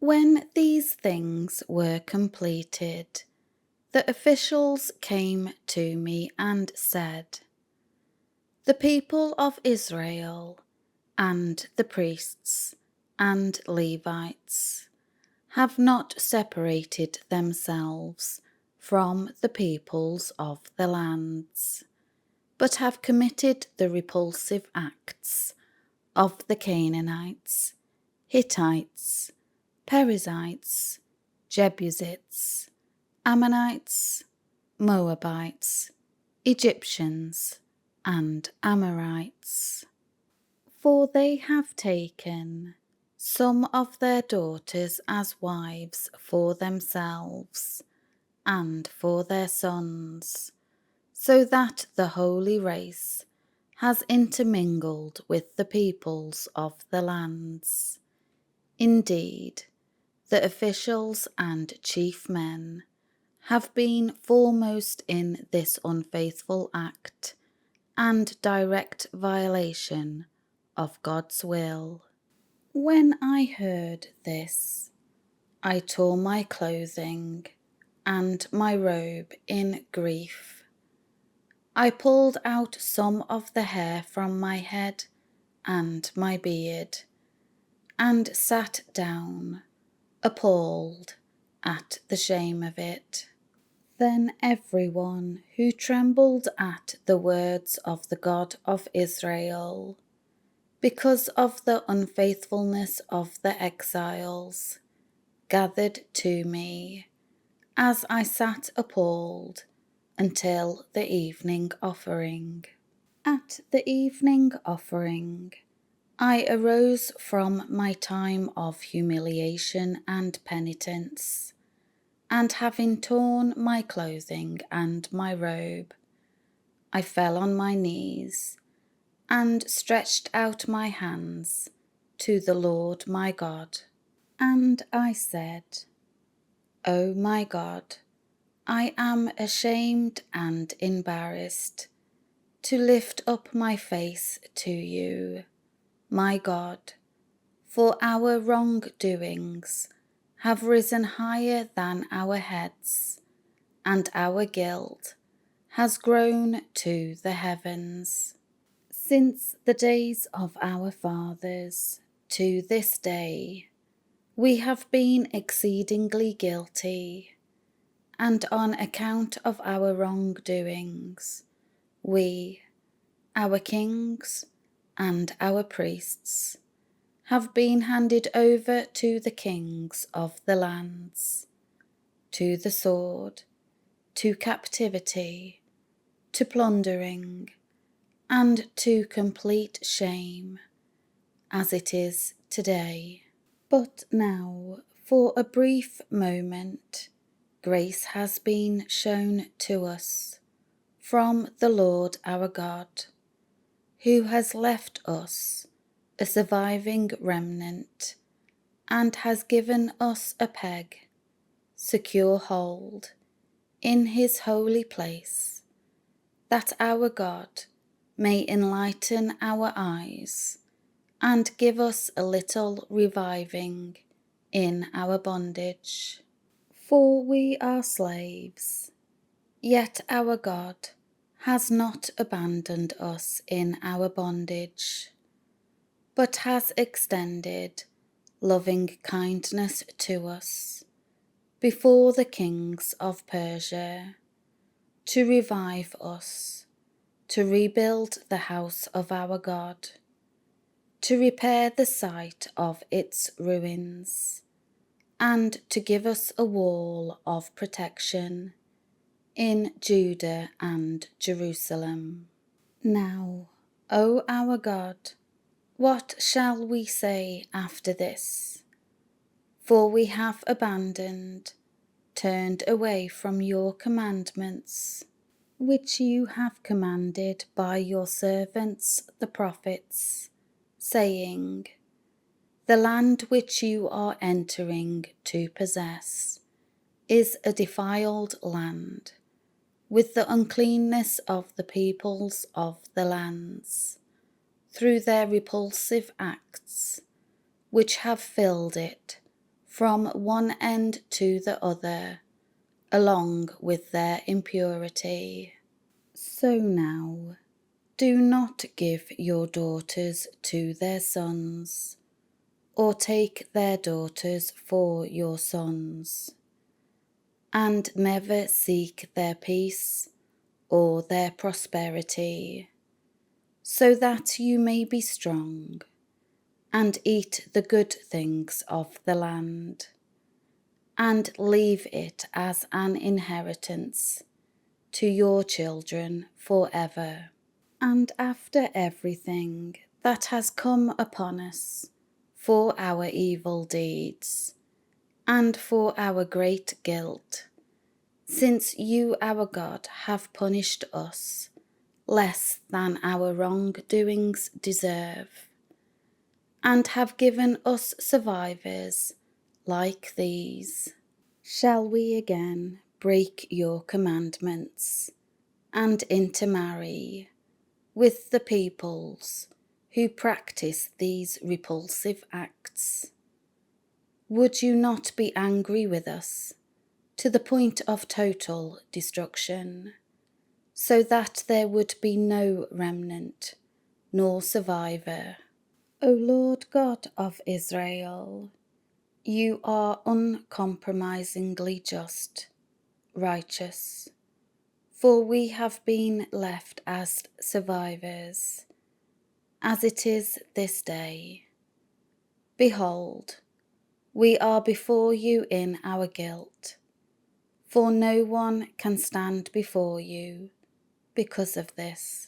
When these things were completed, the officials came to me and said, "The people of Israel and the priests and Levites have not separated themselves from the peoples of the lands, but have committed the repulsive acts of the Canaanites, Hittites, Perizzites, Jebusites, Ammonites, Moabites, Egyptians, and Amorites. For they have taken some of their daughters as wives for themselves and for their sons, so that the holy race has intermingled with the peoples of the lands. Indeed, the officials and chief men have been foremost in this unfaithful act and direct violation of God's will." When I heard this, I tore my clothing and my robe in grief. I pulled out some of the hair from my head and my beard, and sat down, appalled at the shame of it. Then everyone who trembled at the words of the God of Israel, because of the unfaithfulness of the exiles, gathered to me, as I sat appalled until the evening offering. At the evening offering, I arose from my time of humiliation and penitence, and having torn my clothing and my robe, I fell on my knees and stretched out my hands to the Lord my God. And I said, "O my God, I am ashamed and embarrassed to lift up my face to you, my God, for our wrongdoings have risen higher than our heads, and our guilt has grown to the heavens. Since the days of our fathers to this day, we have been exceedingly guilty, and on account of our wrongdoings, we, our kings, and our priests, have been handed over to the kings of the lands, to the sword, to captivity, to plundering, and to complete shame, as it is today. But now, for a brief moment, grace has been shown to us from the Lord our God, who has left us a surviving remnant, and has given us a peg, secure hold, in his holy place, that our God may enlighten our eyes, and give us a little reviving in our bondage. For we are slaves, yet our God has not abandoned us in our bondage, but has extended loving kindness to us before the kings of Persia, to revive us, to rebuild the house of our God, to repair the site of its ruins, and to give us a wall of protection in Judah and Jerusalem. Now, O our God, what shall we say after this? For we have abandoned, turned away from your commandments, which you have commanded by your servants the prophets, saying, "The land which you are entering to possess is a defiled land, with the uncleanness of the peoples of the lands, through their repulsive acts, which have filled it from one end to the other, along with their impurity. So now, do not give your daughters to their sons, or take their daughters for your sons, and never seek their peace or their prosperity, so that you may be strong and eat the good things of the land, and leave it as an inheritance to your children forever. And after everything that has come upon us for our evil deeds and for our great guilt, since you, our God, have punished us less than our wrongdoings deserve, and have given us survivors like these, shall we again break your commandments and intermarry with the peoples who practice these repulsive acts? Would you not be angry with us to the point of total destruction, so that there would be no remnant nor survivor? O Lord God of Israel, you are uncompromisingly just, righteous, for we have been left as survivors, as it is this day. Behold, we are before you in our guilt, for no one can stand before you because of this.